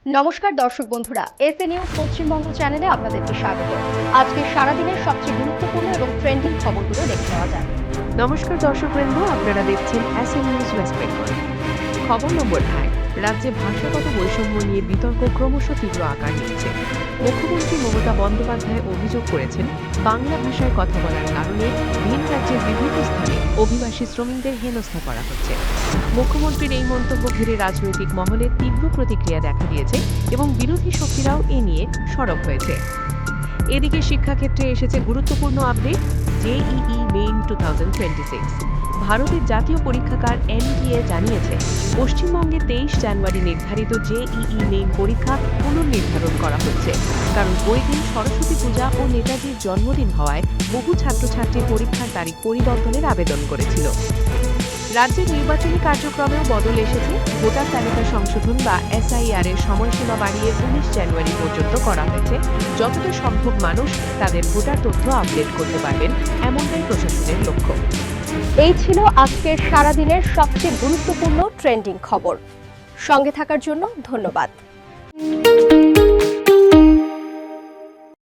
নমস্কার দর্শক বন্ধুরা, এসএ নিউজ পশ্চিমবঙ্গ চ্যানেলে আপনাদেরকে স্বাগত। আজকে সারাদিনের সবচেয়ে গুরুত্বপূর্ণ এবং ট্রেন্ডিং খবরগুলো দেখে নেওয়া যাক। নমস্কার দর্শকবৃন্দ, আপনারা দেখছেন এসএ নিউজ ওয়েস্ট বেঙ্গল। খবর নম্বর 1। রাজ্যে ভাষাগত বৈষম্য নিয়ে বিতর্ক ক্রমশ তীব্র আকার নিচ্ছে। মুখ্যমন্ত্রী মমতা বন্দ্যোপাধ্যায় অভিযোগ করেছেন, বাংলা ভাষায় কথা বলার কারণে ভিন রাজ্যের বিভিন্ন স্থানে অভিবাসী শ্রমিকদের হেনস্থা করা হচ্ছে। মুখ্যমন্ত্রীর এই মন্তব্য ঘিরে রাজনৈতিক মহলে তীব্র প্রতিক্রিয়া দেখা দিয়েছে এবং বিরোধী শক্তিরাও এ নিয়ে সরব হয়েছে। এদিকে শিক্ষাক্ষেত্রে এসেছে গুরুত্বপূর্ণ আপডেট। JEE main 2026। ভারতের জাতীয় পরীক্ষাগার এনটিএ জানিয়েছে, পশ্চিমবঙ্গে 23 জানুয়ারি নির্ধারিত জেইই মেইন পরীক্ষা পুনর্নির্ধারণ করা হচ্ছে, কারণ ওই দিন সরস্বতী পূজা ও নেতাজির জন্মদিন হওয়ায় বহু ছাত্রছাত্রী পরীক্ষার তারিখ পরিবর্তনের আবেদন করেছিল। রাজ্যের নির্বাচনী কার্যক্রমেও বদল এসেছে। ভোটার তালিকা সংশোধন বা এসআইআর এর সময়সীমা বাড়িয়ে 19 জানুয়ারি পর্যন্ত করা হয়েছে। যতটা সম্ভব মানুষ তাদের ভোটার তথ্য আপডেট করতে পারবেন, এমনটাই প্রশাসনের লক্ষ্য। এই ছিল আজকের সারাদিনের সবচেয়ে গুরুত্বপূর্ণ ট্রেন্ডিং খবর। সঙ্গে থাকার জন্য ধন্যবাদ।